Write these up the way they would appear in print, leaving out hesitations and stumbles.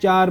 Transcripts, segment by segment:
4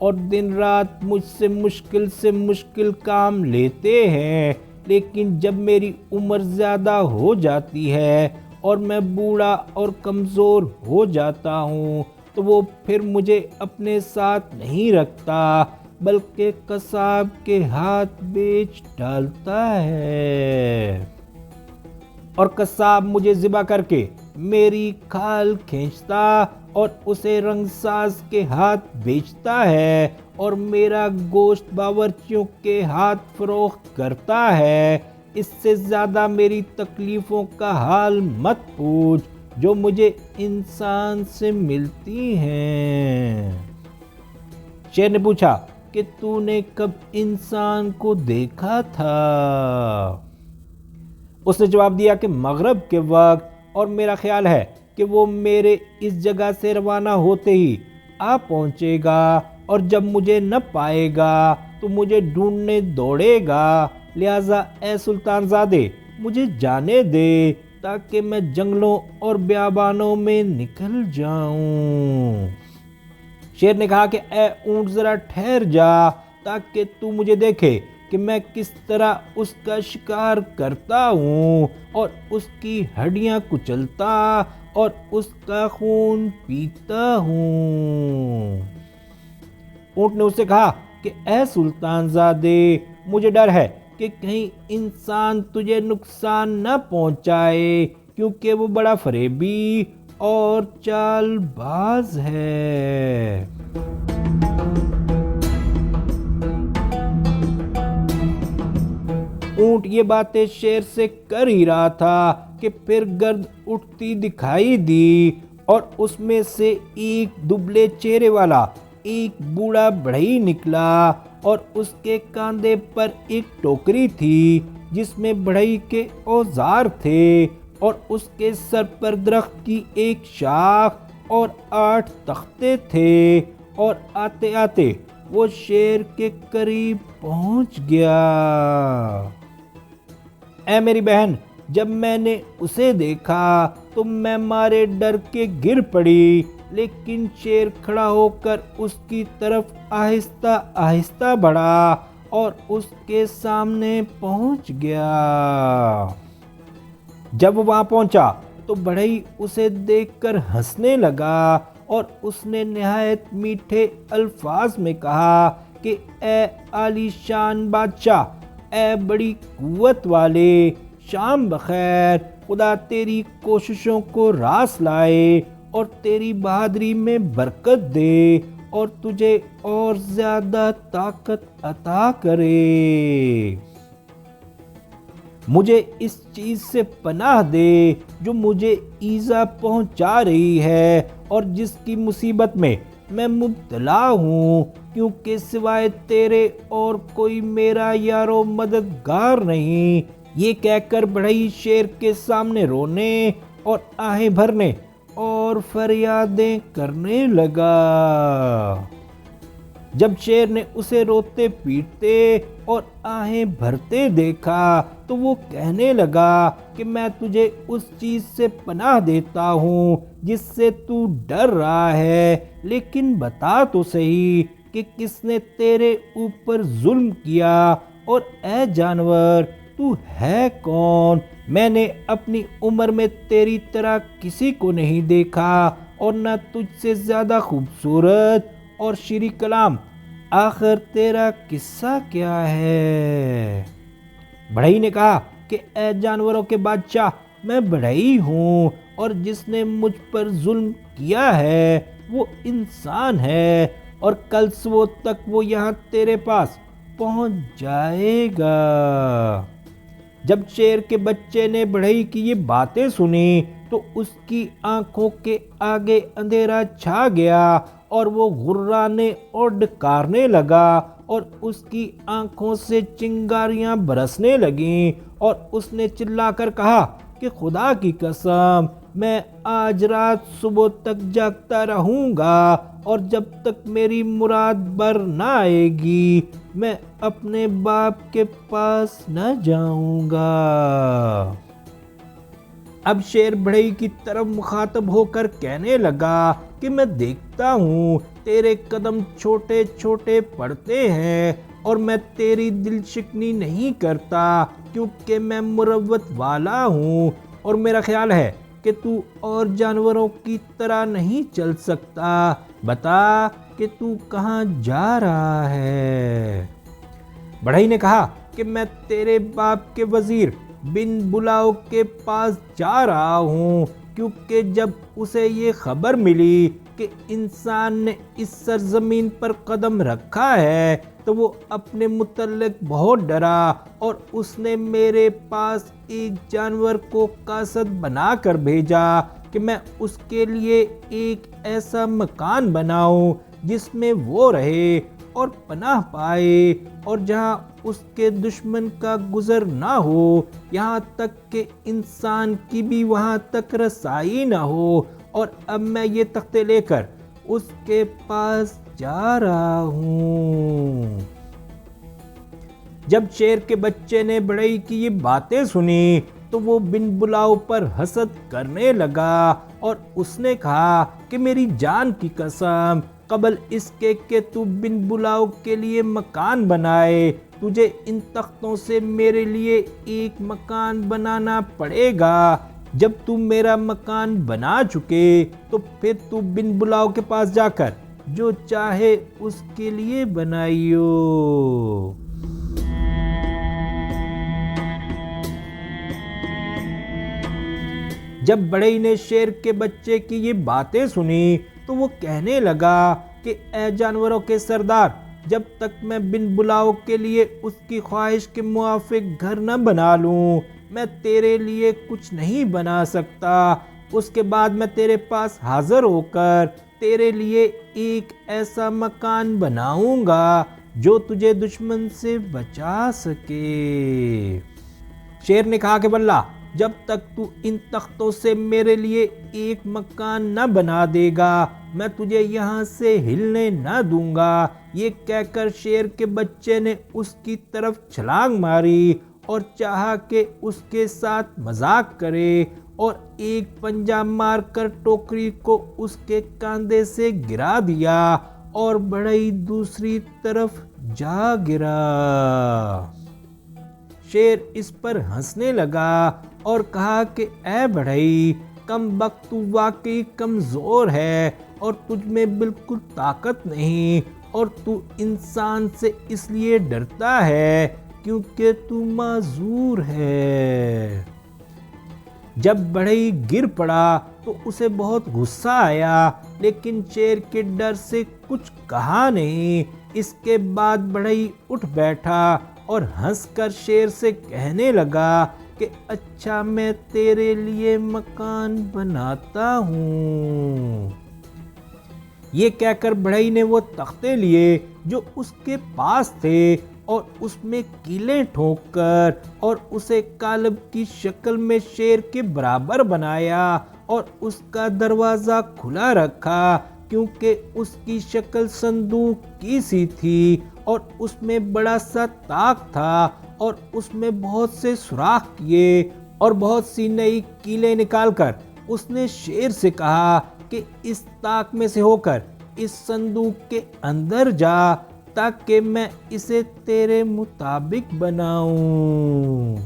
اور دن رات مجھ سے مشکل کام لیتے ہیں، لیکن جب میری عمر زیادہ ہو جاتی ہے اور میں بوڑھا اور کمزور ہو جاتا ہوں تو وہ پھر مجھے اپنے ساتھ نہیں رکھتا بلکہ قصاب کے ہاتھ بیچ ڈالتا ہے، اور قصاب مجھے ذبح کر کے میری کھال کھینچتا اور اسے رنگ ساز کے ہاتھ بیچتا ہے اور میرا گوشت باورچیوں کے ہاتھ فروخت کرتا ہے۔ اس سے زیادہ میری تکلیفوں کا حال مت پوچھ جو مجھے انسان سے ملتی ہیں۔ شیر نے پوچھا کہ تو نے کب انسان کو دیکھا تھا؟ اس نے جواب دیا کہ مغرب کے وقت، اور میرا خیال ہے کہ وہ میرے اس جگہ سے روانہ ہوتے ہی آ پہنچے گا، اور جب مجھے نہ پائے گا تو مجھے ڈھونڈنے دوڑے گا، لہٰذا اے سلطان زادے مجھے جانے دے تاکہ میں جنگلوں اور بیابانوں میں نکل جاؤں۔ شیر نے کہا کہ اے اونٹ ذرا ٹھہر جا تاکہ تو مجھے دیکھے کہ میں کس طرح اس کا شکار کرتا ہوں اور اس کی ہڈیاں کچلتا اور اس کا خون پیتا ہوں۔ اونٹ نے اس سے کہا کہ اے سلطان زادے مجھے ڈر ہے کہ کہیں انسان تجھے نقصان نہ پہنچائے، کیونکہ وہ بڑا فریبی اور چال باز ہے۔ اونٹ یہ باتیں شیر سے کر ہی رہا تھا کہ پھر گرد اٹھتی دکھائی دی، اور اس میں سے ایک دبلے چہرے والا ایک بوڑھا بڑھئی نکلا، اور اس کے کاندھے پر ایک ٹوکری تھی جس میں بڑھئی کے اوزار تھے، اور اس کے سر پر درخت کی ایک شاخ اور 8 تختے تھے، اور آتے آتے وہ شیر کے قریب پہنچ گیا۔ اے میری بہن، جب میں نے اسے دیکھا تو میں مارے ڈر کے گر پڑی، لیکن شیر کھڑا ہو کر اس کی طرف آہستہ آہستہ بڑھا اور اس کے سامنے پہنچ گیا۔ جب وہ وہاں پہنچا تو بڑھئی اسے دیکھ کر ہنسنے لگا، اور اس نے نہایت میٹھے الفاظ میں کہا کہ اے عالی شان بادشاہ، اے بڑی قوت والے، شام بخیر، خدا تیری کوششوں کو راس لائے اور تیری بہادری میں برکت دے اور تجھے اور زیادہ طاقت عطا کرے۔ مجھے اس چیز سے پناہ دے جو مجھے ایذا پہنچا رہی ہے اور جس کی مصیبت میں میں مبتلا ہوں، کیونکہ سوائے تیرے اور کوئی میرا یار و مددگار نہیں۔ یہ کہہ کر بڑھئی شیر کے سامنے رونے اور آہیں بھرنے اور فریادیں کرنے لگا۔ جب شیر نے اسے روتے پیٹتے اور آہیں بھرتے دیکھا تو وہ کہنے لگا کہ میں تجھے اس چیز سے پناہ دیتا ہوں جس سے تو ڈر رہا ہے، لیکن بتا تو صحیح کہ کس نے تیرے اوپر ظلم کیا، اور اے جانور تو ہے کون؟ میں نے اپنی عمر میں تیری طرح کسی کو نہیں دیکھا اور نہ تجھ سے زیادہ خوبصورت اور شیریں کلام۔ آخر تیرا قصہ کیا ہے؟ بڑھئی نے کہا کہ اے جانوروں کے بادشاہ، میں بڑھئی ہوں، اور جس نے مجھ پر ظلم کیا ہے وہ انسان ہے، اور کل صبح تک وہ یہاں تیرے پاس پہنچ جائے گا۔ جب شیر کے بچے نے بڑھئی کی یہ باتیں سنی تو اس کی آنکھوں کے آگے اندھیرا چھا گیا، اور وہ غرانے اور ڈکارنے لگا، اور اس کی آنکھوں سے چنگاریاں برسنے لگیں، اور اس نے چلا کر کہا کہ خدا کی قسم، میں آج رات صبح تک جاگتا رہوں گا، اور جب تک میری مراد بر نہ آئے گی میں اپنے باپ کے پاس نہ جاؤں گا۔ اب شیر بڑھئی کی طرف مخاطب ہو کر کہنے لگا کہ میں دیکھتا ہوں تیرے قدم چھوٹے چھوٹے پڑتے ہیں اور میں تیری دل شکنی نہیں کرتا، کیونکہ میں مروت والا ہوں اور میرا خیال ہے کہ تو اور جانوروں کی طرح نہیں چل سکتا۔ بتا کہ تو کہاں جا رہا ہے؟ بڑھئی نے کہا کہ میں تیرے باپ کے وزیر بن بلاؤ کے پاس جا رہا ہوں، کیونکہ جب اسے یہ خبر ملی کہ انسان نے اس سرزمین پر قدم رکھا ہے تو وہ اپنے متعلق بہت ڈرا اور اس نے میرے پاس ایک جانور کو قاصد بنا کر بھیجا کہ میں اس کے لیے ایک ایسا مکان بناؤں جس میں وہ رہے اور پناہ پائے، اور جہاں اس کے دشمن کا گزر نہ ہو، یہاں تک کہ انسان کی بھی وہاں تک رسائی نہ ہو۔ اور اب میں یہ تختے لے کر اس کے پاس جا رہا ہوں۔ جب شیر کے بچے نے بڑھئی کی یہ باتیں سنی تو وہ بن بلاؤ پر حسد کرنے لگا اور اس نے کہا کہ میری جان کی قسم، قبل اس کے کہ تو بن بلاؤ کے لیے مکان بنائے، تجھے ان تختوں سے میرے لیے ایک مکان بنانا پڑے گا۔ جب تو میرا مکان بنا چکے تو پھر تو بن بلاؤ کے پاس جا کر جو چاہے اس کے لیے بنائیو۔ جب بڑھئی نے شیر کے بچے کی یہ باتیں سنی تو وہ کہنے لگا کہ اے جانوروں کے سردار، جب تک میں بن بلاؤ کے لیے اس کی خواہش کے موافق گھر نہ بنا لوں، میں تیرے لیے کچھ نہیں بنا سکتا۔ اس کے بعد میں تیرے پاس حاضر ہو کر تیرے لیے ایک ایسا مکان بناؤں گا جو تجھے دشمن سے بچا سکے۔ شیر نے کہا کہ واللہ، جب تک تو ان تختوں سے میرے لیے ایک مکان نہ بنا دے گا میں تجھے یہاں سے ہلنے نہ دوں گا۔ یہ کہہ کر شیر کے بچے نے اس کی طرف چھلانگ ماری اور چاہا کہ اس کے ساتھ مذاق کرے، اور ایک پنجہ مار کر ٹوکری کو اس کے کاندھے سے گرا دیا اور بڑھئی دوسری طرف جا گرا۔ شیر اس پر ہنسنے لگا اور کہا کہ اے بڑھئی، کم بخت، تو واقعی کمزور ہے اور تجھ میں بالکل طاقت نہیں، اور تو انسان سے اس لیے ڈرتا ہے کیونکہ تو معذور ہے۔ جب بڑھئی گر پڑا تو اسے بہت غصہ آیا، لیکن شیر کے ڈر سے کچھ کہا نہیں۔ اس کے بعد بڑھئی اٹھ بیٹھا اور ہنس کر شیر سے کہنے لگا کہ اچھا، میں تیرے لیے مکان بناتا ہوں۔ یہ کہہ کر بڑھئی نے وہ تختے لیے جو اس کے پاس تھے اور اس میں کیلیں ٹھوک کر اور اسے قالب کی شکل میں شیر کے برابر بنایا اور اس کا دروازہ کھلا رکھا، کیونکہ اس کی شکل صندوق کی سی تھی اور اس میں بڑا سا طاق تھا، اور اس میں بہت سے سوراخ کیے اور بہت سی نئی کیلیں نکال کر اس نے شیر سے کہا کہ اس طاق میں سے ہو کر اس صندوق کے اندر جا تاکہ میں اسے تیرے مطابق بناؤں۔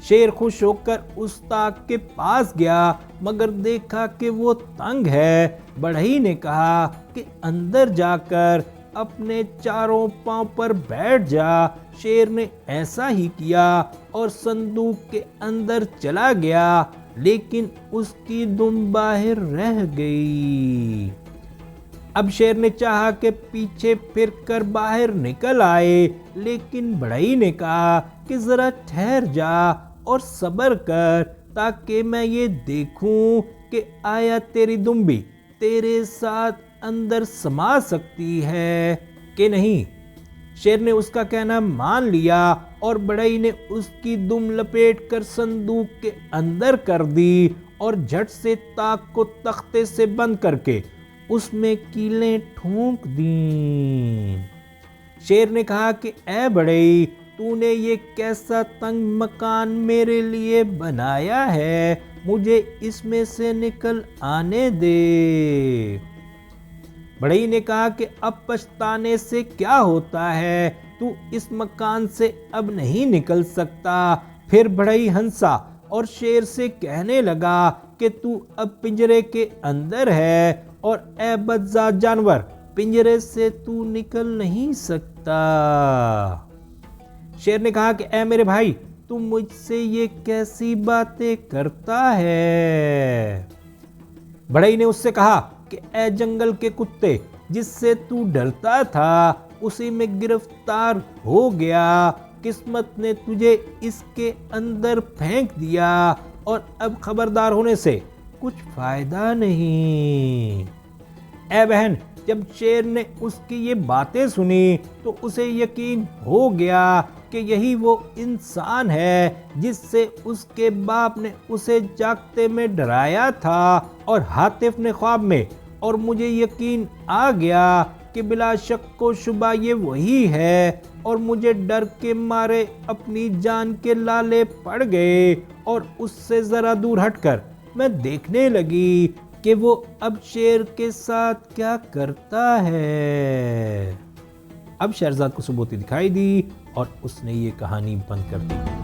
شیر خوش ہو کر اس طاق کے پاس گیا، مگر دیکھا کہ وہ تنگ ہے۔ بڑھئی نے کہا کہ اندر جا کر اپنے چاروں پاؤں پر بیٹھ جا۔ شیر نے ایسا ہی کیا اور صندوق کے اندر چلا گیا، لیکن اس کی دم باہر رہ گئی۔ اب شیر نے چاہا کہ پیچھے پھر کر باہر نکل آئے، لیکن بڑھئی نے کہا کہ ذرا ٹھہر جا اور صبر کر تاکہ میں یہ دیکھوں کہ آیا تیری دم بھی تیرے ساتھ اندر سما سکتی ہے کہ نہیں۔ شیر نے اس کا کہنا مان لیا اور بڑھئی نے اس کی دم لپیٹ کر صندوق کے اندر کر دی اور جھٹ سے طاق کو تختے سے بند کر کے اس میں کیلیں ٹھونک دیں۔ شیر نے کہا کہ اے بڑھئی، تو نے یہ کیسا تنگ مکان میرے لیے بنایا ہے، مجھے اس میں سے نکل آنے دے۔ بڑھئی نے کہا کہ اب پچھتانے سے کیا ہوتا ہے، تو اس مکان سے اب نہیں نکل سکتا۔ پھر بڑھئی ہنسا اور شیر سے کہنے لگا کہ تو اب پنجرے کے اندر ہے اور اے بدذات جانور، پنجرے سے تو نکل نہیں سکتا۔ شیر نے کہا کہ اے میرے بھائی، تو مجھ سے یہ کیسی باتیں کرتا ہے؟ بڑھئی نے اس سے کہا کہ اے جنگل کے کتے، جس سے تو ڈرتا تھا اسی میں گرفتار ہو گیا، قسمت نے تجھے اس کے اندر پھینک دیا اور اب خبردار ہونے سے کچھ فائدہ نہیں۔ اے بہن، جب شیر نے اس کی یہ باتیں سنی تو اسے یقین ہو گیا کہ یہی وہ انسان ہے جس سے اس کے باپ نے اسے جاگتے میں ڈرایا تھا اور ہاتف نے خواب میں، اور مجھے یقین آ گیا کہ بلا شک و شبہ یہ وہی ہے، اور مجھے ڈر کے مارے اپنی جان کے لالے پڑ گئے، اور اس سے ذرا دور ہٹ کر میں دیکھنے لگی کہ وہ اب شیر کے ساتھ کیا کرتا ہے۔ اب شہرزاد کو سبوتی دکھائی دی اور اس نے یہ کہانی بند کر دی۔